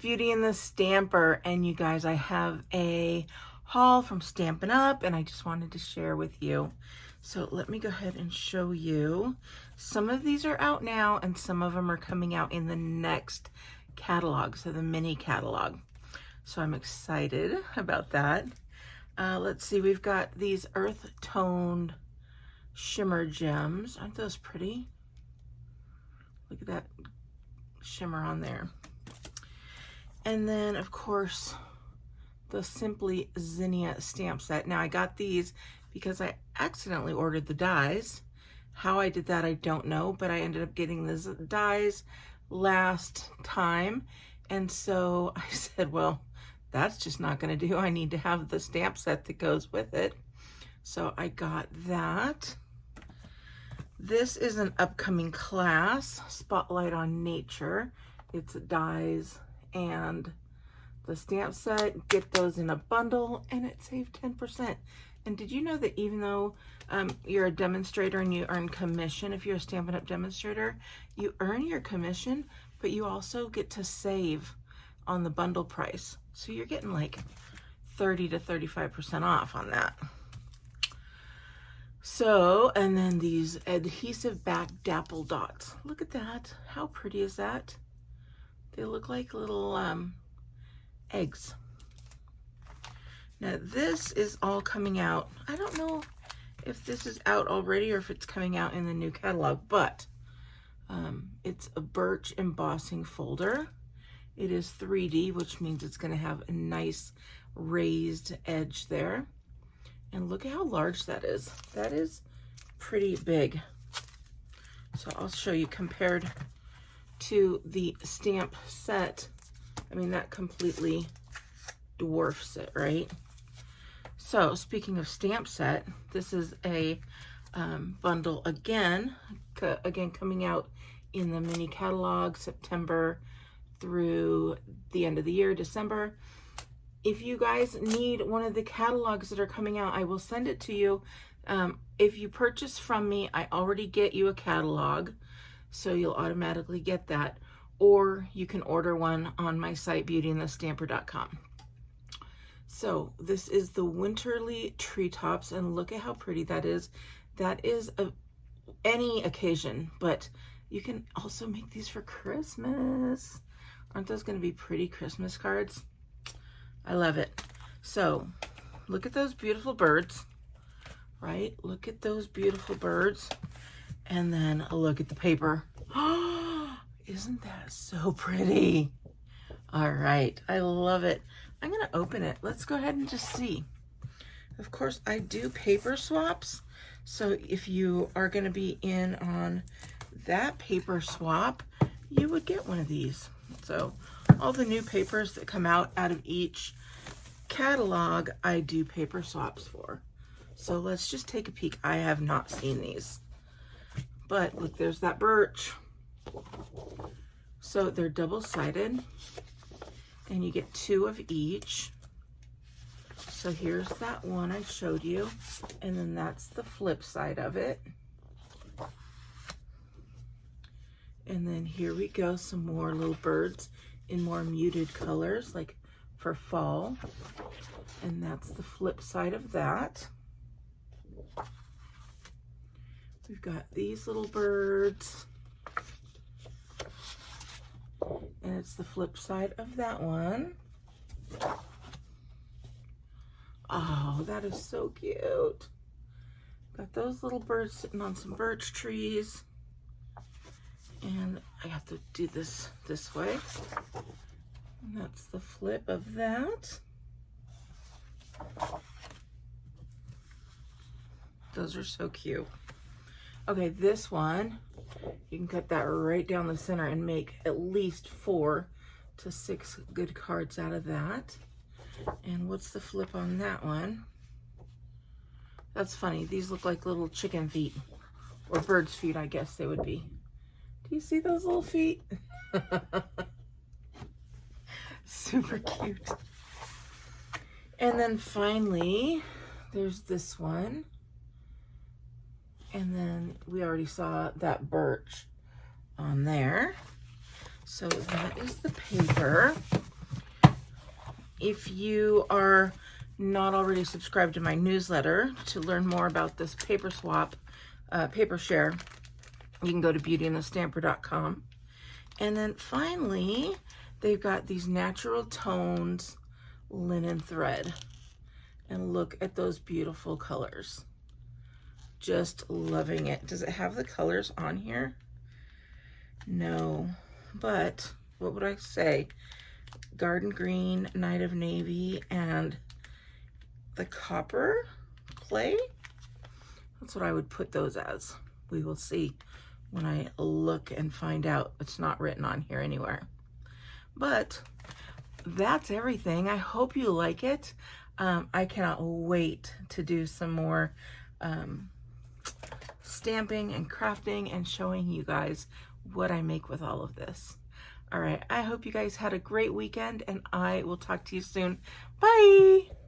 Beauty and the Stamper, and you guys, I have a haul from Stampin' Up, and I just wanted to share with you. So let me go ahead and show you. Some of these are out now, and some of them are coming out in the next catalog, so the mini catalog. So I'm excited about that. Let's see, we've got these earth-toned shimmer gems. Aren't those pretty? Look at that shimmer on there. And then, of course, the Simply Zinnia stamp set. Now, I got these because I accidentally ordered the dies. How I did that, I don't know, but I ended up getting the dies last time. And so I said, well, that's just not going to do. I need to have the stamp set that goes with it. So I got that. This is an upcoming class, Spotlight on Nature. It's dies and the stamp set. Get those in a bundle and it saved 10%. And did you know that even though you're a demonstrator and you earn commission, if you're a Stampin' Up! Demonstrator, you earn your commission, but you also get to save on the bundle price. So you're getting like 30 to 35% off on that. So, and then these adhesive back dapple dots. Look at that. How pretty is that? They look like little eggs. Now this is all coming out. I don't know if this is out already or if it's coming out in the new catalog, but it's a birch embossing folder. It is 3D, which means it's going to have a nice raised edge there. And look at how large that is. That is pretty big. So I'll show you compared to the stamp set. I mean, that completely dwarfs it, right? So speaking of stamp set, this is a bundle again coming out in the mini catalog, September through the end of the year, December. If you guys need one of the catalogs that are coming out, I will send it to you. If you purchase from me, I already get you a catalog, so you'll automatically get that. Or you can order one on my site, beautyandthestamper.com. So this is the Winterly Treetops, and look at how pretty that is. That is any occasion, but you can also make these for Christmas. Aren't those going to be pretty Christmas cards? I love it. So look at those beautiful birds, right? Look at those beautiful birds. And then a look at the paper. Isn't that so pretty? All right, I love it. I'm gonna open it. Let's go ahead and just see. Of course, I do paper swaps. So if you are gonna be in on that paper swap, you would get one of these. So all the new papers that come out of each catalog, I do paper swaps for. So let's just take a peek. I have not seen these. But look, there's that birch. So they're double-sided, and you get 2 of each. So here's that one I showed you, and then that's the flip side of it. And then here we go, some more little birds in more muted colors, like for fall. And that's the flip side of that. We've got these little birds. And it's the flip side of that one. Oh, that is so cute. Got those little birds sitting on some birch trees. And I have to do this way. And that's the flip of that. Those are so cute. Okay, this one, you can cut that right down the center and make at least 4 to 6 good cards out of that. And what's the flip on that one? That's funny. These look like little chicken feet, or bird's feet, I guess they would be. Do you see those little feet? Super cute. And then finally, there's this one. And then we already saw that birch on there. So that is the paper. If you are not already subscribed to my newsletter to learn more about this paper swap, paper share, you can go to beautyandthestamper.com. And then finally, they've got these natural tones linen thread. And look at those beautiful colors. Just loving it. Does it have the colors on here? No, but what would I say? Garden green, night of navy, and the copper clay. That's what I would put those as. We will see when I look and find out. It's not written on here anywhere. But that's everything. I hope you like it. I cannot wait to do some more stamping and crafting and showing you guys what I make with all of this. All right, I hope you guys had a great weekend, and I will talk to you soon. Bye!